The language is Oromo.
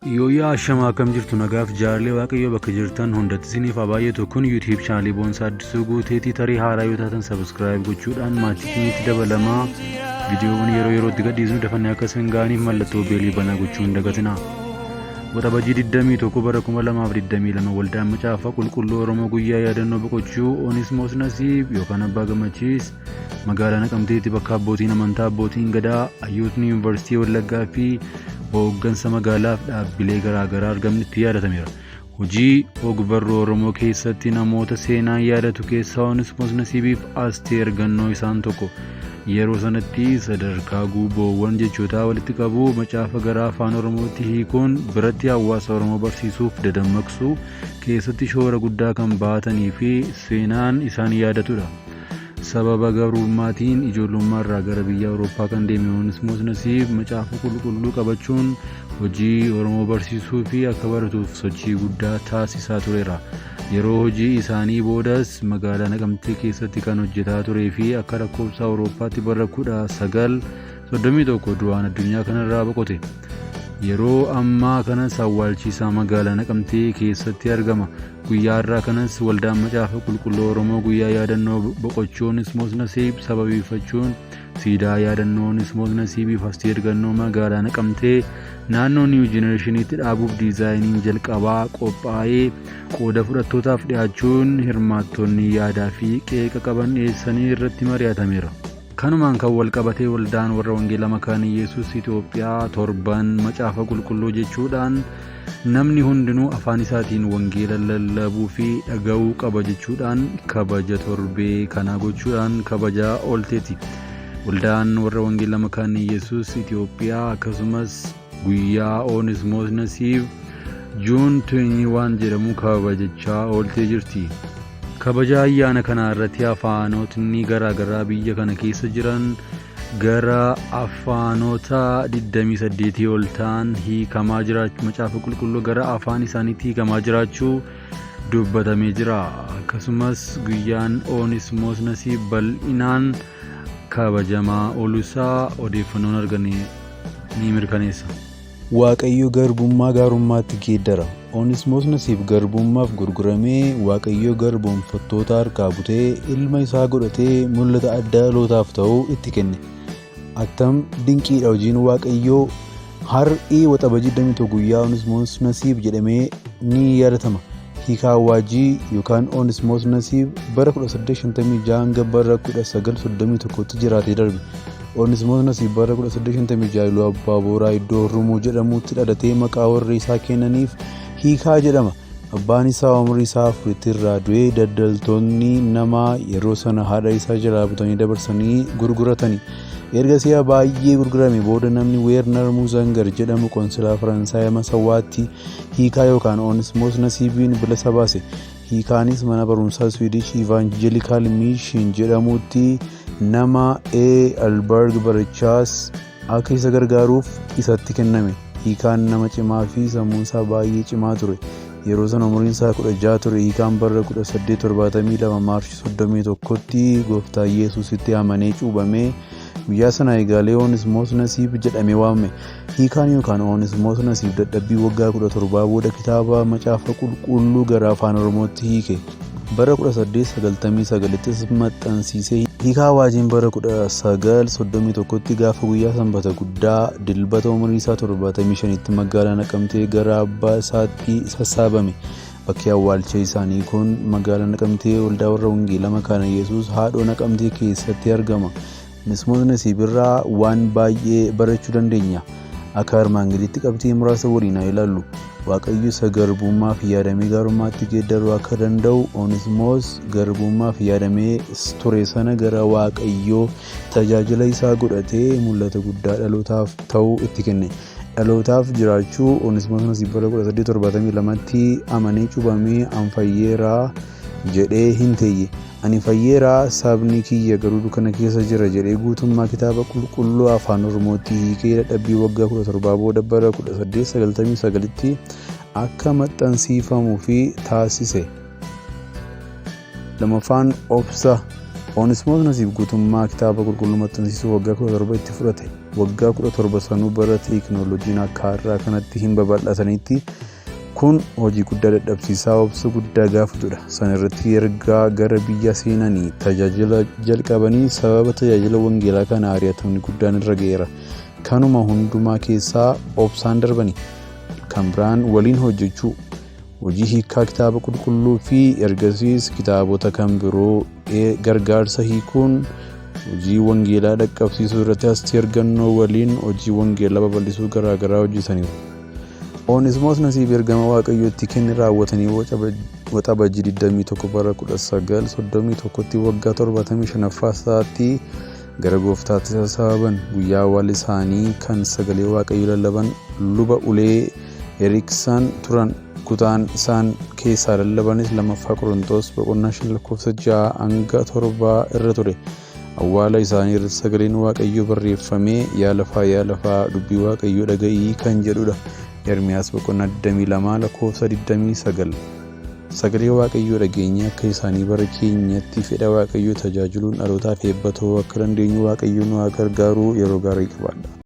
Yooyaa Ashamaa akkam jirtu nagaaf jaalallee waaqayyoo bakka jirtan hundatti isiniif haa baay'atu. Kun YouTube chaanalii Boonsaa Addisuu Guuteetii tarii haaraa yoo taatan subscribe gochuudhaan maatii keenyatti dabalamaa viidiyoowwan yeroo yerootti gadhiisnu dafannee akka isin ga'aniif mallattoo beelii banaa gochuu hin dagatinaa. Waxabajii 21 bara 2022 waldaan Macaafa Qulqulluu Oromoo guyyaa yaadannoo boqochuu Onismoos Nasiib yookaan Abbaa Gammachiis magaalaa Naqamteetti bakka abbootiin amantaa, abbootiin gadaa, hayyootni yuunivarsiitii Wallaggaa fi hooggansa magaalaaf dhaabbilee garaagaraa argamanitti yaadatameera. Hojii og-barruu Oromoo keessatti namoota seenaan yaadatu keessaa Onismoos Nasiibiif Asteer Gannoo isaan tokko. Yeroo sanatti sadarkaa guuboowwan jechootaa walitti qabu macaafa gara afaan Oromootti hiikuun biratti hawaasa Oromoo barsiisuuf dadammaqsuu keessatti shoora guddaa kan baatanii fi seenaan isaan yaadatudha. Sababa garummaatiin ijoollummaa irraa gara biyya Awurooppaa kan deeme Onismoos Nasiib macaafa qulqulluu qabachuun hojii Oromoo barsiisuu fi akka baratuuf sochii guddaa taasisaa tureera. Yeroo hojii isaanii boodas magaalaa Naqamtee keessatti kan hojjetaa turee fi akka lakkoofsa Awurooppaatti bara 1931 du'aan addunyaa kanarraa boqote. Yeroo ammaa kanas awwaalchiisaa magaalaa Naqamtee keessatti argama. Guyyaa irraa kanas waldaan Macaafa Qulqulluu Oromoo guyyaa yaadannoo boqochuu Onismoos Nasiib sababeeffachuun siidaa yaadannoo Onismoos Nasiibiif Asteer Gannoo magaalaa Naqamtee naannoo New Generation'itti dhaabuuf diizaayiniin jalqabaa qophaa'ee qooda fudhattootaaf dhiyaachuun hirmaattonni yaadaa fi qeeqa qaban dhiyeessanii irratti mari'atameera. Kanumaan kan wal qabatee waldaan warra Wangeelaa Makaana Yesuus Itoophiyaa torban macaafa qulqulluu jechuudhaan namni hundinuu afaan isaatiin wangeela lallabuu fi dhaga'uu qaba jechuudhaan kabaja torbee kanaa gochuudhaan kabajaa oolteeti. Waldaan warra Wangeelaa Makaana Yesuus Itoophiyaa akkasumas guyyaa Onismoos Nasiib Juun 21 jedhamu kabajachaa ooltee jirti. Kabaja ayyaana kana irratti afaanotni garaagaraa biyya kana keessa jiran gara afaanota 28 ol ta'an hiikamaa jiraachuu macaafa qulqulluu gara afaan isaaniitti hiikamaa jiraachuu dubbatamee jira. Akkasumas guyyaan Onismoos Nasiib bal'inaan kabajamaa ooluusaa odeeffannoon argame ni mirkaneessa. Waaqayyo garbummaa gaarummaatti geeddara. Onismoos Nasiib garbummaaf gurguramee Waaqayyo garboomfattoota harkaa butee ilma isaa godhatee mul'ata addaa dhalootaaf ta'uu itti kenne. Attam dinqiidha hojiin Waaqayyoo. Har'i waxabajii 21 guyyaa Onismoos Nasiib jedhamee ni yaadatama. Hiikaa waajii yookaan Onismoos Nasiib bara 1856 hanga bara 1931tti jiraatee darbe. Onismoos Nasiib bara 1856 Iluu Abbaa Booraa iddoo Rumuu jedhamutti dhalatee maqaa warri isaa kennaniif hiikaa jedhama. Abbaan isaa umrii isaa 4 irraa du'ee daldaltoonni namaa yeroo sana haadha isaa jalaa butanii dabarsanii gurguratanii. Erga si'a baay'ee gurgurame booda namni Weernar Muuzangar jedhamu qoonsilaa Faransaay Masawaatti hiikaa yookaan Onismoos Nasiibiin bilisa baase. Hiikaanis mana barumsaa Swedish Evangelical Mission jedhamutti nama Alberg barachaas akka isa gargaaruuf isatti kenname. Hiikaan nama cimaa fi sammuun isaa baay'ee cimaa ture. Yeroo sana umriin isaa 16 ture. Hiikaan bara 1872 Maarchi 31tti Gooftaa Yesuusitti amanee cuuphamee guyyaa sana eegalee Onismoos Nasiib jedhamee waamame. Hiikaan yookaan Onismoos Nasiib dadhabbii waggaa 17 booda kitaaba macaafa qulqulluu gara afaan Oromootti hiike. Bara 1899tti maxxansiisee hiikaa waajiin bara 1931tti gaafa guyyaa sanbata guddaa dilbata umrii isaa 75tti magaalaa Naqamtee gara abbaa isaatti sassaabame. Bakki awwaalcha isaanii kun magaalaa Naqamtee waldaa warra Wangeelaa Makaana Yesuus haadhoo Naqamtee keessatti argama. Onismoos Nasiib irraa waan baay'ee barachuu dandeenya. Akka armaan gaditti qabxii muraasa waliin haa ilaallu. Waaqayyo isa garbummaaf yaadamee gaarummaatti geeddaruu akka danda'u Onismoos garbummaaf yaadamee ture sana gara Waaqayyoo tajaajila isaa godhatee mul'ata guddaa dhalootaaf ta'uu itti kenne. Dhalootaaf jiraachuu Onismoos Nasiib bara 1872tti amanee cuuphamee an fayyeeraa jedhee hin teeyye. Ani fayyeeraa sabni kiyya garuu dukkana keessa jira jedhee guutummaa kitaaba qulqulluu afaan Oromootti hiikee dadhabbii waggaa 17 booda bara 1999tti akka maxxansiifamuu fi taasise. Lamaffaan obsa. Onismoos Nasiib guutummaa kitaaba qulqulluu maxxansiisuu waggaa 17 itti fudhate. waggaa 17 sanuu bara teekinooloojiin akka har'aa kanatti hin babal'atanitti kun hojii guddaa dadhabsiisaa obsa guddaa gaafatudha. Sana irratti ergaa gara biyya seenanii tajaajila jalqabanii sababa tajaajila wangeelaa kana ari'atamni guddaan irra ga'eera. Kanuma hundumaa keessaa obsaan darbanii kan biraan waliin hojjechuu, hojii hiikaa kitaaba qulqulluu fi ergasiis kitaabota kan biroo gargaarsa hiikuun hojii wangeelaa dhaqqabsiisuu irratti Asteer Gannoo waliin hojii wangeelaa babal'isuu garaagaraa hojjetaniiru. Oneesimoos Nasiib ergama Waaqayyootti kenne raawwatanii waxabajjii 21 bara 1931tti waggaa 75ffaa isaatti gara gooftaatti sassababan. Guyyaa awwaala isaanii kan sagalee Waaqayyoo lallaban luba ulee Eriksan turan. Kutaan isaan keessaa lallabanis 2 Qorontos 5:6-7 irra ture. Awwaala isaanii irratti sagaleen Waaqayyoo barreeffamee yaa lafaa dubbii Waaqayyoo dhaga'ii kan jedhudha. Ermiyaas 22:29. Sagalee Waaqayyoo dhageenye akka isaanii bara keenyatti fedha Waaqayyoo tajaajiluun dhalootaaf eebba ta'uu akka dandeenyu Waaqayyoo nu haa gargaaru. Yeroo gaarii qabaadha.